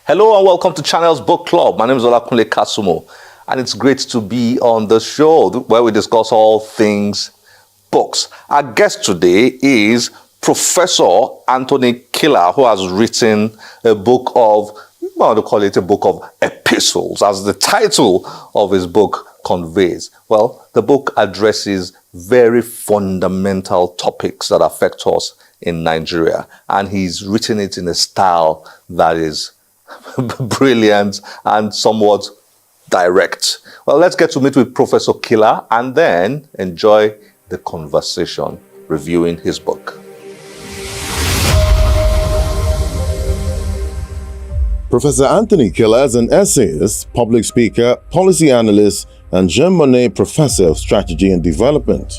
Hello and welcome to Channel's Book Club. My name is Olakunle Kasumo, and it's great to be on the show where we discuss all things books. Our guest today is Professor Anthony Killa, who has written a book of, I want to call it a book of epistles, as the title of his book conveys. Well, the book addresses very fundamental topics that affect us in Nigeria, and he's written it in a style that is brilliant and somewhat direct. Well, let's get to meet with Professor Killa and then enjoy the conversation reviewing his book. Professor Anthony Killa is an essayist, public speaker, policy analyst, and Jean Monnet Professor of Strategy and Development.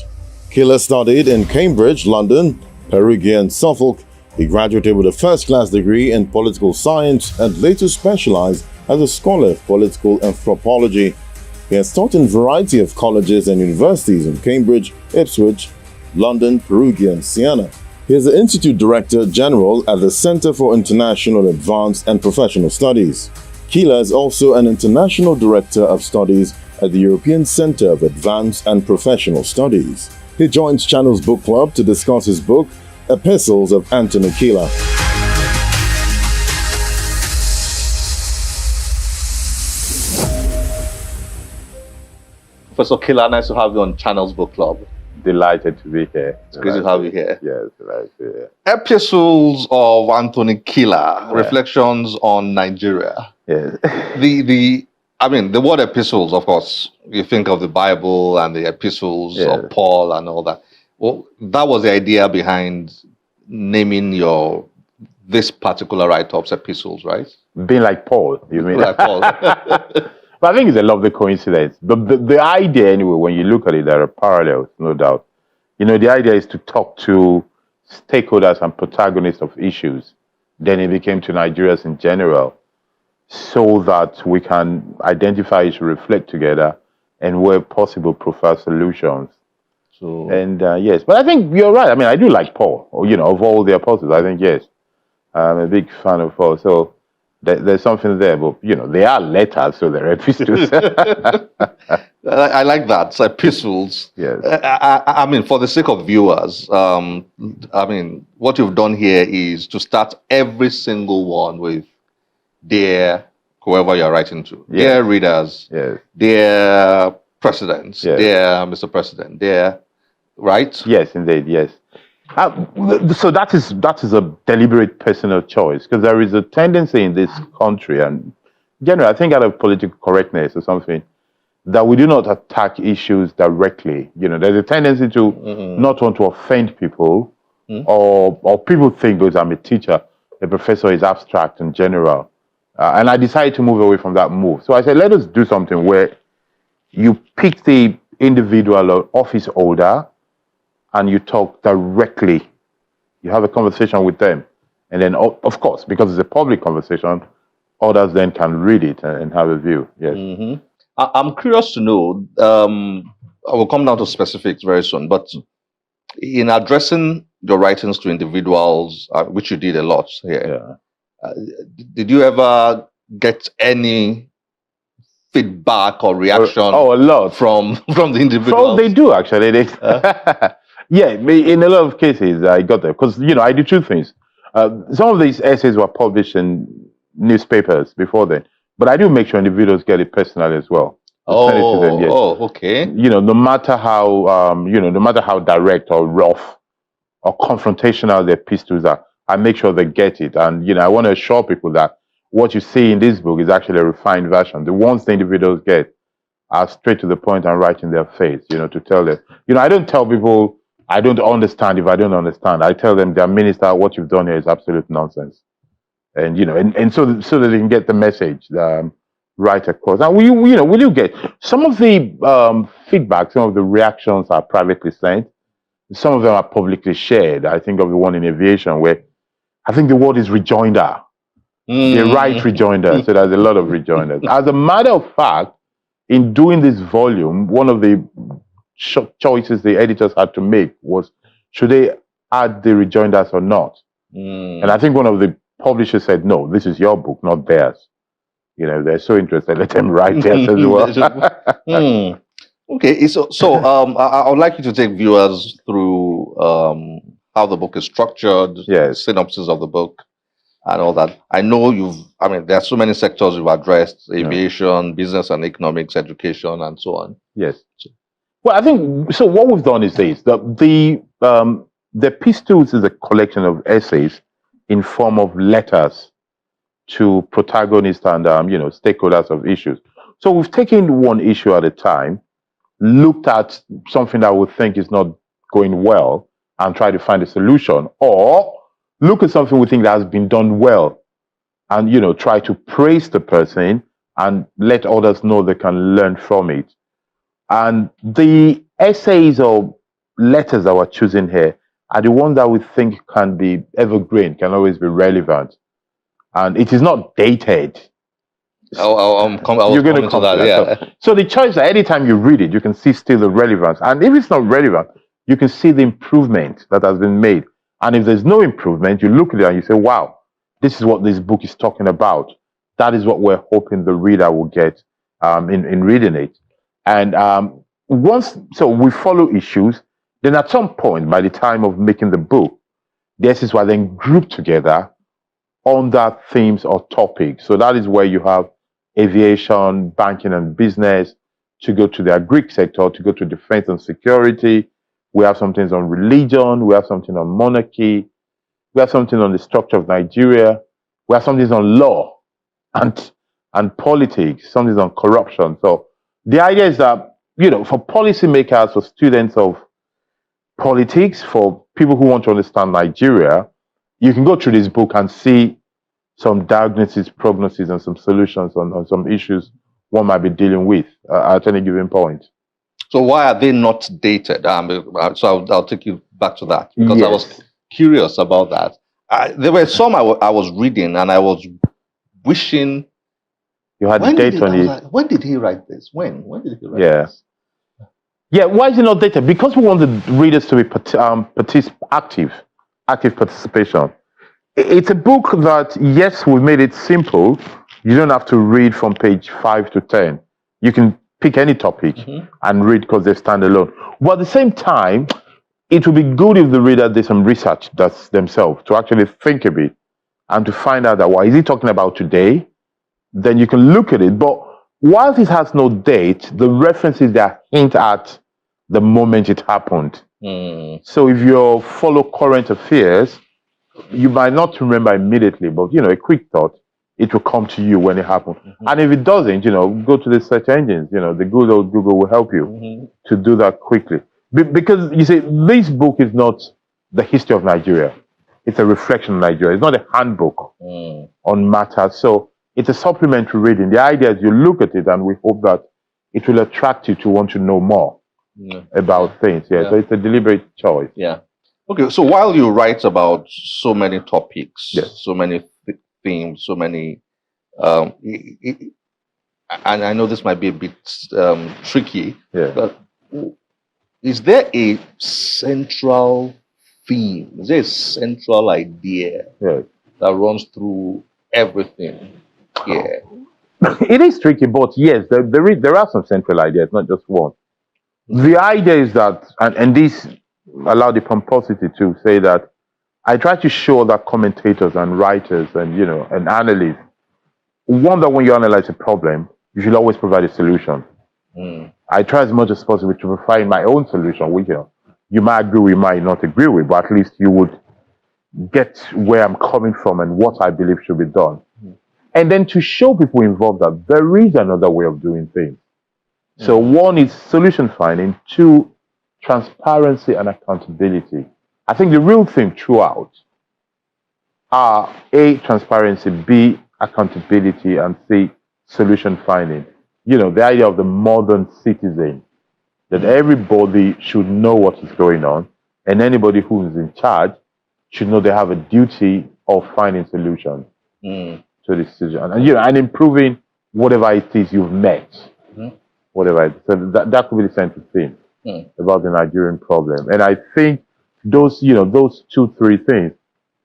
Killa studied in Cambridge, London, Perugia, and Suffolk. He graduated with a first-class degree in political science and later specialized as a scholar of political anthropology. He has taught in a variety of colleges and universities in Cambridge, Ipswich, London, Perugia, and Siena. He is the Institute Director General at the Center for International Advanced and Professional Studies. Killa is also an International Director of Studies at the European Center of Advanced and Professional Studies. He joins Channel's Book Club to discuss his book, Epistles of Anthony Killa. Professor Killa, nice to have you on Channel's Book Club. Delighted to be here. It's great to have you here. Yes, delighted to be here. Epistles of Anthony Killa, Reflections on Nigeria. Yes. The word epistles, of course, you think of the Bible and the epistles of Paul and all that. Well, that was the idea behind naming this particular write-up's epistles, right? Being like Paul, you mean? Like Paul. But I think it's a lovely coincidence. The idea, anyway, when you look at it, there are parallels, no doubt. The idea is to talk to stakeholders and protagonists of issues. Then it became to Nigerians in general, so that we can identify issues, reflect together, and where possible, provide solutions. Yes, but I think you're right. I do like Paul, of all the apostles. I think, yes, I'm a big fan of Paul. So there's something there, but, they are letters, so they're epistles. I like that. So epistles. Yes. For the sake of viewers, what you've done here is to start every single one with dear whoever you're writing to. Yes. Dear readers. Yes. Dear presidents. Yes. Dear Mr. President. Dear, right? Yes, indeed, yes. So that is a deliberate personal choice, because there is a tendency in this country, and generally, I think out of political correctness or something, that we do not attack issues directly. There's a tendency to not want to offend people, or people think, because I'm a teacher, a professor is abstract in general. And I decided to move away from that move. So I said, let us do something where you pick the individual or office holder and you talk directly. You have a conversation with them. And then, of course, because it's a public conversation, others then can read it and have a view. Yes. Mm-hmm. I'm curious to know, I will come down to specifics very soon, but in addressing your writings to individuals, which you did a lot here, did you ever get any feedback or reaction? A lot from the individuals. So they do, actually. Yeah, in a lot of cases I got there, because I do two things. Some of these essays were published in newspapers before then, but I do make sure individuals get it personally as well. Send it to them, yes. Okay. No matter how direct or rough or confrontational the epistles are, I make sure they get it. And I want to assure people that what you see in this book is actually a refined version. The ones the individuals get are straight to the point and right in their face, to tell them. I don't tell people I don't understand if I don't understand. I tell them, their minister, what you've done here is absolute nonsense. And so that they can get the message right across. And we do get some of the feedback, some of the reactions are privately sent. Some of them are publicly shared. I think of the one in aviation where I think the word is rejoinder. They write rejoinder, so there's a lot of rejoinders. As a matter of fact, in doing this volume, one of the choices the editors had to make was, should they add the rejoinders or not? And I think one of the publisher said, no, this is your book, not theirs. You know, they're so interested, let them write theirs as well. Okay, I would like you to take viewers through how the book is structured, Yes. synopsis of the book, and all that. I know there are so many sectors you've addressed: aviation, business and economics, education, and so on. Yes. Well, I think so. What we've done is this: the Epistles is a collection of essays in form of letters to protagonists and stakeholders of issues. So we've taken one issue at a time, looked at something that we think is not going well, and try to find a solution, or look at something we think that has been done well, and try to praise the person and let others know they can learn from it. And the essays or letters that we're choosing here are the ones that we think can be evergreen, can always be relevant. And it is not dated. You're going to come to that, yeah. So the choice that anytime you read it, you can see still the relevance. And if it's not relevant, you can see the improvement that has been made. And if there's no improvement, you look at it and you say, wow, this is what this book is talking about. That is what we're hoping the reader will get in reading it. And so we follow issues. Then at some point, by the time of making the book, the essays were then grouped together under themes or topics. So that is where you have aviation, banking and business, to go to the agri sector, to go to defense and security. We have some things on religion. We have something on monarchy. We have something on the structure of Nigeria. We have something on law and politics, something on corruption. So the idea is that, for policymakers, for students of politics, for people who want to understand Nigeria, you can go through this book and see some diagnosis, prognosis, and some solutions on some issues one might be dealing with at any given point. So why are they not dated? So I'll take you back to that, because Yes. I was curious about that. There were some I was reading, and I was wishing. You had the date on it. When did he write this? When did he write Yeah. this? Yeah, why is it not dated? Because we want the readers to be active participation. It's a book that, yes, we made it simple. You don't have to read from page 5 to 10. You can pick any topic and read because they stand alone. But at the same time, it would be good if the reader did some research themselves to actually think a bit and to find out that, is he talking about today? Then you can look at it. But whilst it has no date, the references that hint at the moment it happened. So if you follow current affairs, you might not remember immediately, but a quick thought, it will come to you when it happens. And if it doesn't, go to the search engines. The good old Google will help you to do that quickly. Because you see, this book is not the history of Nigeria. It's a reflection of Nigeria. It's not a handbook on matters. So it's a supplementary reading. The idea is you look at it, and we hope that it will attract you to want to know more about things. So it's a deliberate choice. Yeah. Okay, so while you write about so many topics, so many themes, so many, and I know this might be a bit tricky, but is there a central theme? Is there a central idea that runs through everything here? It is tricky, but yes, there are some central ideas, not just one. The idea is that, and this allow the pomposity to say that I try to show that commentators and writers and and analysts, one, that when you analyze a problem, you should always provide a solution. I try as much as possible to provide my own solution, which you might agree with, might not agree with, but at least you would get where I'm coming from and what I believe should be done. And then to show people involved that there is another way of doing things. So one is solution finding, two, transparency and accountability. I think the real thing throughout are A, transparency, B, accountability, and C, solution finding. The idea of the modern citizen, that everybody should know what is going on, and anybody who is in charge should know they have a duty of finding solutions to the situation, and improving whatever it is you've met. Whatever it is. So that could be the central theme about the Nigerian problem. And I think those 2-3 things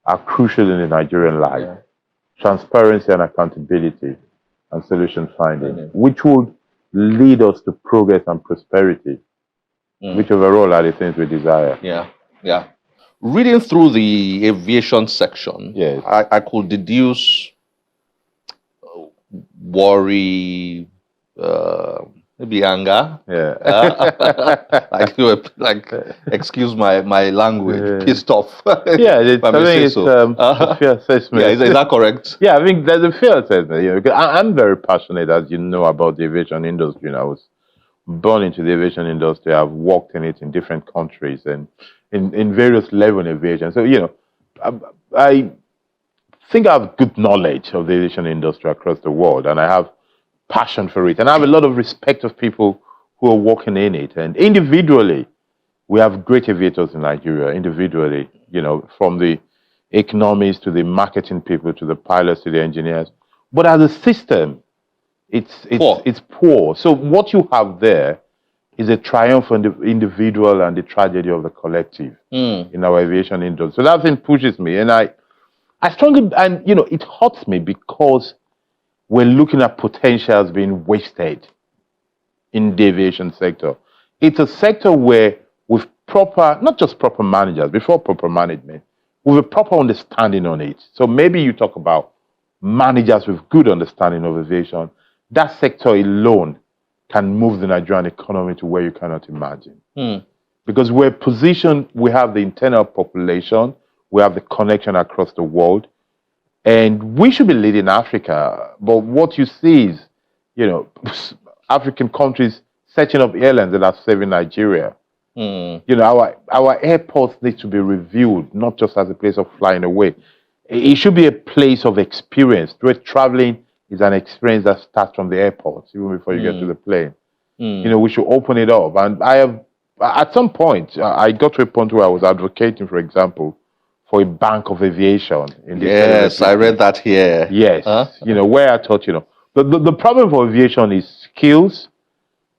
are crucial in the Nigerian life. transparency and accountability, and solution finding, which would lead us to progress and prosperity, which overall are the things we desire. Yeah, yeah. Reading through the aviation section, Yes. I could deduce worry, maybe anger. Yeah. Like, excuse my language, pissed off. Yeah, if I I may say think it's so. a fair assessment. Yeah, is that correct? Yeah, I think there's a fair assessment. You know, because I'm very passionate, as you know, about the aviation industry. And I was born into the aviation industry. I've worked in it in different countries and in various levels of aviation. So, you know, I think I have good knowledge of the aviation industry across the world, and I have passion for it. And I have a lot of respect of people who are working in it. And individually, we have great aviators in Nigeria, individually, you know, from the economists to the marketing people to the pilots to the engineers. But as a system, it's poor. So what you have there is a triumph on the individual and the tragedy of the collective in our aviation industry. So that thing pushes me, and I strongly, and you know, it hurts me because we're looking at potentials being wasted in the aviation sector. It's a sector where with proper, not just proper managers, before proper management, with a proper understanding on it. So maybe you talk about managers with good understanding of aviation. That sector alone can move the Nigerian economy to where you cannot imagine. Because we're positioned, we have the internal population, we have the connection across the world, and we should be leading Africa. But what you see is, you know, African countries setting up airlines that are serving Nigeria. You know, our airports need to be reviewed, not just as a place of flying away. It should be a place of experience, where traveling is an experience that starts from the airport, even before you get to the plane. You know, we should open it up. And I have, at some point, I got to a point where I was advocating, for example, for a bank of aviation. Yes, I read that here. Yes, you know, where I thought, you know, the problem for aviation is skills,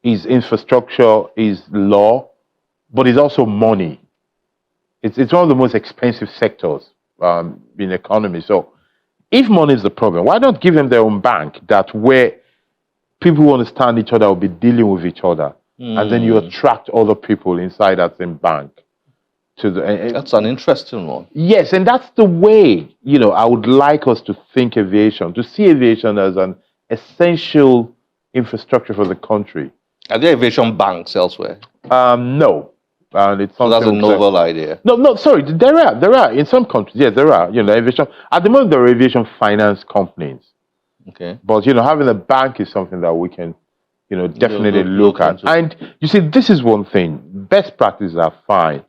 is infrastructure, is law, but it's also money. It's one of the most expensive sectors in the economy. So if money is the problem, why not give them their own bank that where people who understand each other will be dealing with each other, and then you attract other people inside that same bank. That's an interesting one. Yes, and that's the way, you know, I would like us to think aviation, to see aviation as an essential infrastructure for the country. Are there aviation banks elsewhere? No. And it's so that's a novel idea. No, sorry, there are. In some countries, yes, there are. You know, aviation. At the moment, there are aviation finance companies. Okay. But, you know, having a bank is something that we can, you know, definitely look at. And you see, this is one thing. Best practices are fine.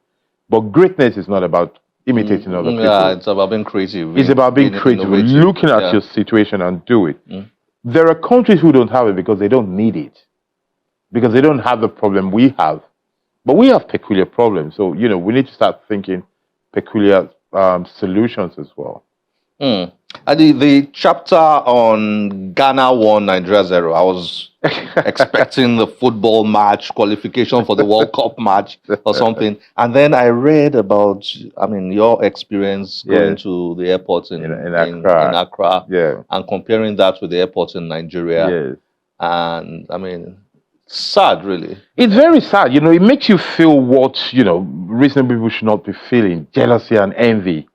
But greatness is not about imitating other people. Yeah, it's about being creative. It's about being creative, looking at your situation and do it. There are countries who don't have it because they don't need it. Because they don't have the problem we have. But we have peculiar problems. So, you know, we need to start thinking peculiar solutions as well. The chapter on Ghana 1, Nigeria 0, I was expecting the football match, qualification for the World Cup match or something. And then I read about, I mean, your experience going to the airports in Accra and comparing that with the airports in Nigeria. Yes. And, I mean, sad, really. It's very sad. You know, it makes you feel what, you know, reasonable people should not be feeling, jealousy and envy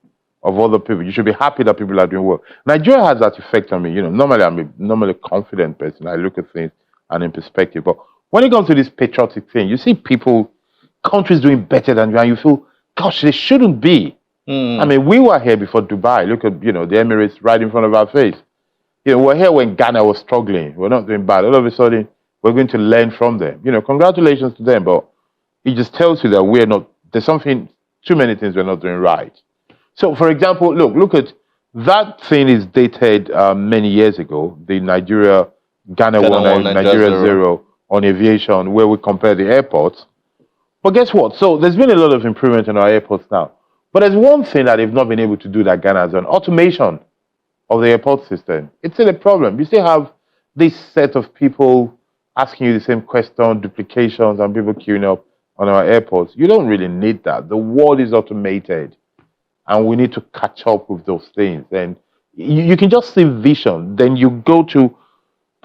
of other people. You should be happy that people are doing well. Nigeria has that effect on me. You know, normally I'm a confident person. I look at things and in perspective. But when it comes to this patriotic thing, you see people, countries doing better than you, and you feel, gosh, they shouldn't be. I mean, we were here before Dubai. Look at, you know, the Emirates right in front of our face. You know, we're here when Ghana was struggling. We're not doing bad. All of a sudden, we're going to learn from them. You know, congratulations to them, but it just tells you that we're not, there's something, too many things we're not doing right. So, for example, look at, that thing is dated many years ago, the Ghana 1, Nigeria 0 on aviation, where we compare the airports. But guess what? So, there's been a lot of improvement in our airports now. But there's one thing that they've not been able to do that Ghana has done, automation of the airport system. It's still a problem. You still have this set of people asking you the same question, duplications, and people queuing up on our airports. You don't really need that. The world is automated, and we need to catch up with those things. And you can just see vision. Then you go to,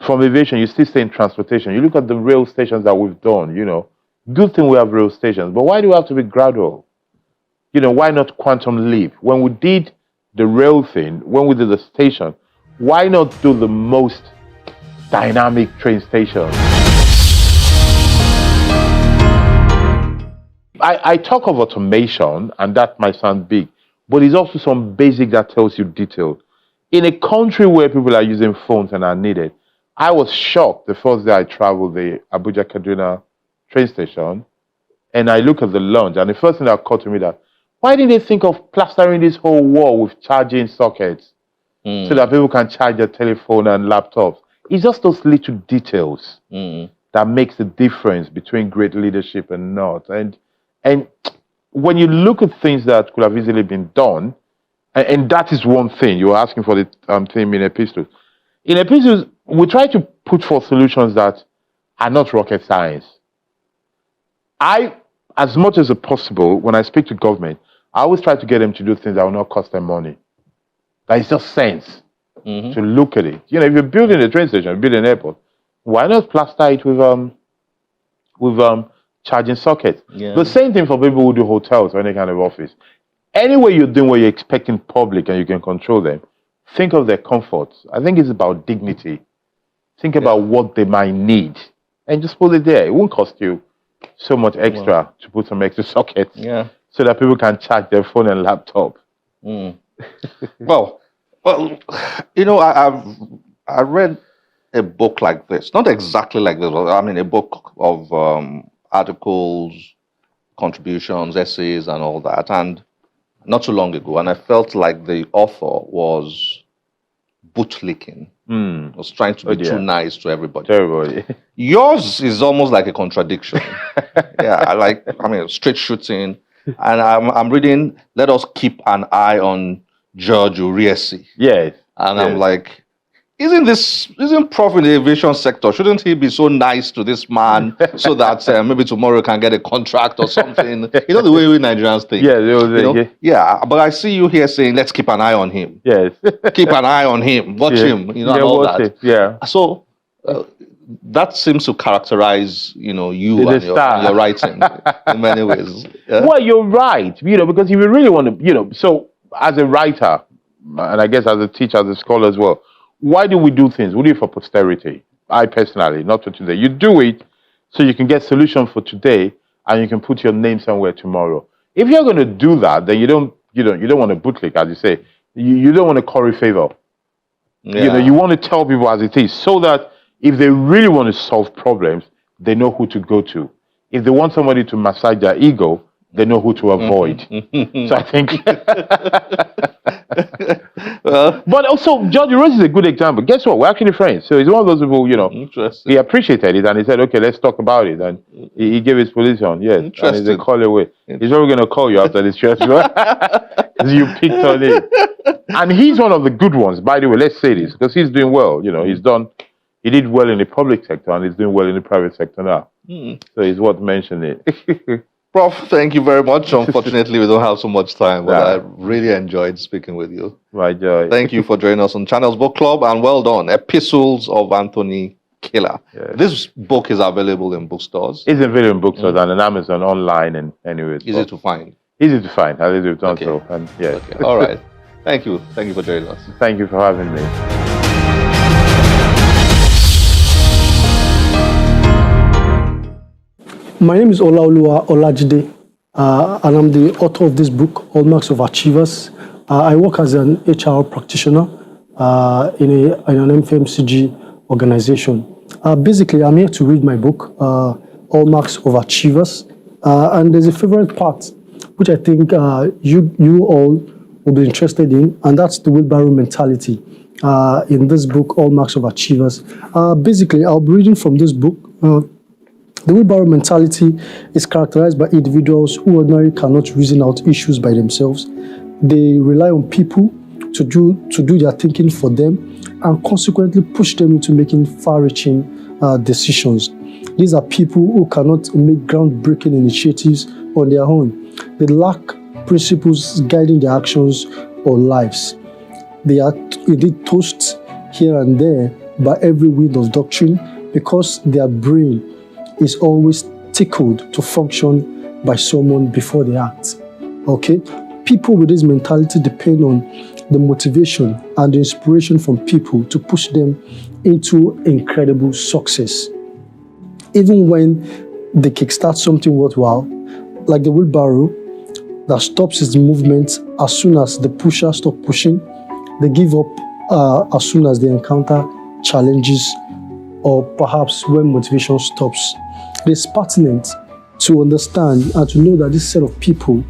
from aviation, you still stay in transportation. You look at the rail stations that we've done, good thing we have rail stations, but why do we have to be gradual? Why not quantum leap? When we did the rail thing, when we did the station, why not do the most dynamic train station? I talk of automation, and that might sound big, but it's also some basic that tells you detail. In a country where people are using phones and are needed, I was shocked the first day I traveled the Abuja Kaduna train station, and I look at the lounge, and the first thing that occurred to me that, why didn't they think of plastering this whole wall with charging sockets so that people can charge their telephone and laptops? It's just those little details that makes the difference between great leadership and not. And when you look at things that could have easily been done, and that is one thing, you were asking for the theme in Epistles. In Epistles, we try to put forth solutions that are not rocket science. As much as possible, when I speak to government, I always try to get them to do things that will not cost them money. That is just sense to look at it. If you're building a train station, building an airport, why not plaster it with charging sockets? Yeah. The same thing for people who do hotels or any kind of office. Anywhere you're doing where you're expecting public and you can control them, think of their comforts. I think it's about dignity. Think about what they might need and just put it there. It won't cost you so much extra to put some extra sockets so that people can charge their phone and laptop. Well, I read a book like this, not exactly like this. I mean, a book of articles, contributions, essays, and all that, and not too long ago, and I felt like the author was bootlicking. Was trying to be too nice to everybody. Yours is almost like a contradiction. Straight shooting. And I'm reading, let us keep an eye on George Uriesi. Yes. And I'm like, isn't Prof in the aviation sector, shouldn't he be so nice to this man so that maybe tomorrow can get a contract or something? The way we Nigerians think. But I see you here saying, let's keep an eye on him. Yes. Keep an eye on him. Watch him. And all that. Yeah. So that seems to characterize, you and your writing in many ways. Yeah? Well, you're right. Because if you really want to, so as a writer, and I guess as a teacher, as a scholar as well, why do we do things? We do it for posterity. I personally, not for today. You do it so you can get solution for today, and you can put your name somewhere tomorrow. If you're going to do that, then you don't want to bootlick, as you say. You don't want to curry favor. Yeah. You want to tell people as it is, so that if they really want to solve problems, they know who to go to. If they want somebody to massage their ego, they know who to avoid. So I think. But also, George Rose is a good example. Guess what? We're actually friends. So he's one of those people, Interesting. He appreciated it and he said, okay, let's talk about it. And he gave his position. Yes. Interesting. And he's a call away. He's probably going to call you after this stress. Because you picked on him. And he's one of the good ones, by the way. Let's say this, because he's doing well. He did well in the public sector and he's doing well in the private sector now. So it's worth mentioning it. Prof, thank you very much. Unfortunately, we don't have so much time, but I really enjoyed speaking with you. My joy. Thank you for joining us on Channels Book Club, and well done. Epistles of Anthony Killa. Yes. This book is available in bookstores. It's available in bookstores and on Amazon, online, and anywhere. Easy to find. Easy to find. At least we've done so. And yes. Okay. All right. Thank you. Thank you for joining us. Thank you for having me. My name is Olaoluwa Olajide, and I'm the author of this book, Hallmarks of Achievers. I work as an HR practitioner in an FMCG organization. Basically, I'm here to read my book, Hallmarks of Achievers, and there's a favorite part which I think you all will be interested in, and that's the wheelbarrow mentality in this book, Hallmarks of Achievers. Basically, I'll be reading from this book. The wheelbarrow mentality is characterized by individuals who ordinarily cannot reason out issues by themselves. They rely on people to do their thinking for them and consequently push them into making far-reaching decisions. These are people who cannot make groundbreaking initiatives on their own. They lack principles guiding their actions or lives. They are indeed tossed here and there by every wind of doctrine because their brain is always tickled to function by someone before they act. Okay? People with this mentality depend on the motivation and the inspiration from people to push them into incredible success. Even when they kickstart something worthwhile, like the wheelbarrow that stops its movement as soon as the pusher stops pushing, they give up as soon as they encounter challenges or perhaps when motivation stops. It is pertinent to understand and to know that this set of people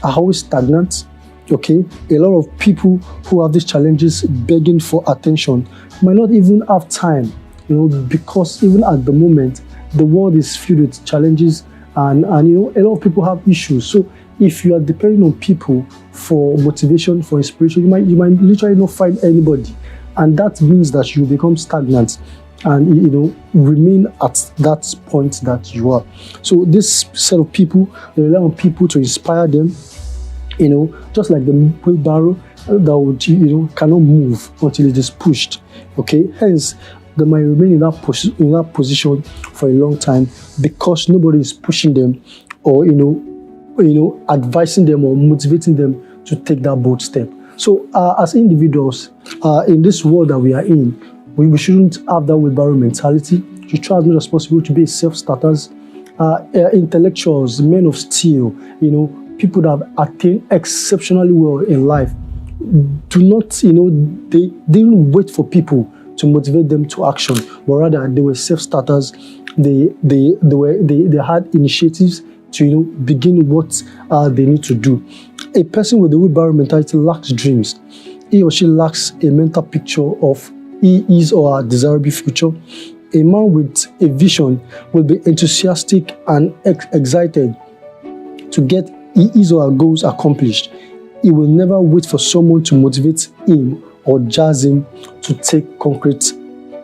are always stagnant. Okay, a lot of people who have these challenges begging for attention might not even have time, because even at the moment, the world is filled with challenges and a lot of people have issues. So if you are depending on people for motivation, for inspiration, you might literally not find anybody. And that means that you become stagnant and remain at that point that you are. So this set of people, they rely on people to inspire them, just like the wheelbarrow that would cannot move until it is pushed. Okay, hence they might remain in that position for a long time because nobody is pushing them or advising them or motivating them to take that bold step. So as individuals in this world that we are in, we shouldn't have that wheelbarrow mentality. We should try as much as possible to be self-starters, intellectuals, men of steel, people that have attained exceptionally well in life. Do not, they didn't wait for people to motivate them to action, but rather they were self-starters. They had initiatives to begin what they need to do. A person with the wheelbarrow mentality lacks dreams. He or she lacks a mental picture of his or her desirable future. A man with a vision will be enthusiastic and excited to get his or her goals accomplished. He will never wait for someone to motivate him or jazz him to take concrete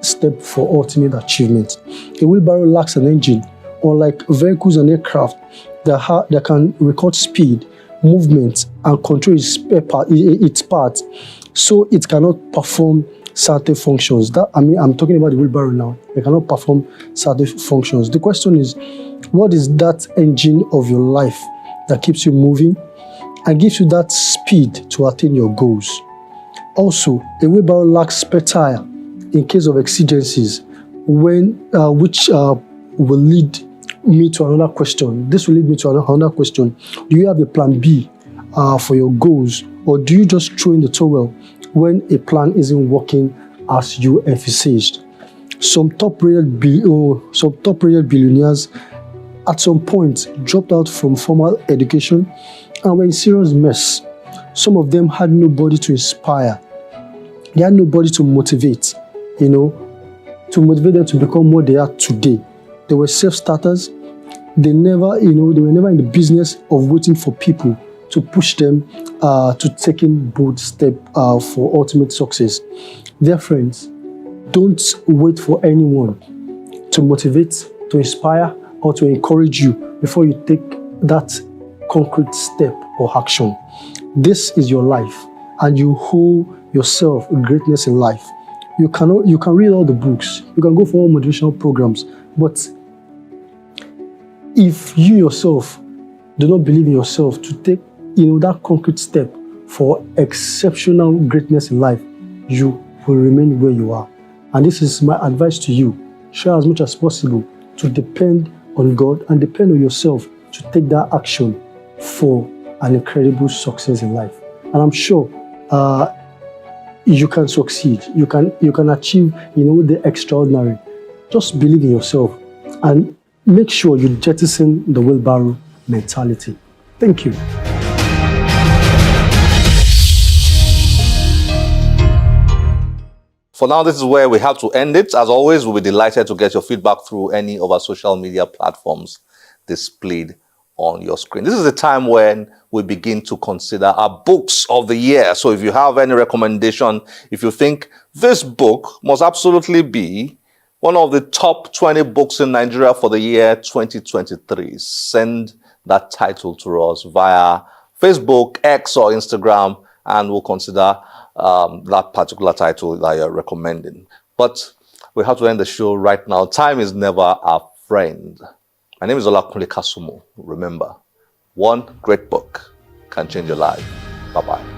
step for ultimate achievement. A wheelbarrow lacks an engine. Unlike vehicles and aircraft that can record speed, movement, and control its parts, so it cannot perform certain functions. I'm talking about the wheelbarrow now. They cannot perform certain functions. The question is, what is that engine of your life that keeps you moving and gives you that speed to attain your goals? Also, a wheelbarrow lacks spare tire in case of exigencies, which will lead me to another question. This will lead me to another question. Do you have a plan B for your goals, or do you just throw in the towel when a plan isn't working as you envisaged? Some top-rated billionaires at some point dropped out from formal education and were in serious mess. Some of them had nobody to inspire. They had nobody to motivate, to motivate them to become what they are today. They were self-starters. They were never in the business of waiting for people to push them to taking bold step for ultimate success. Dear friends, don't wait for anyone to motivate, to inspire, or to encourage you before you take that concrete step or action. This is your life, and you owe yourself greatness in life. You can read all the books, you can go for all motivational programs, but if you yourself do not believe in yourself to take that concrete step for exceptional greatness in life, you will remain where you are. And this is my advice to you. Try as much as possible to depend on God and depend on yourself to take that action for an incredible success in life. And I'm sure you can succeed. You can achieve the extraordinary. Just believe in yourself and make sure you jettison the wheelbarrow mentality. Thank you. For now, this is where we have to end it. As always, we'll be delighted to get your feedback through any of our social media platforms displayed on your screen. This is the time when we begin to consider our books of the year. So if you have any recommendation, if you think this book must absolutely be one of the top 20 books in Nigeria for the year 2023, send that title to us via Facebook, X, or Instagram, and we'll consider that particular title that you're recommending. But we have to end the show right now. Time is never our friend. My name is Olakunle Kasumo. Remember, one great book can change your life. Bye-bye.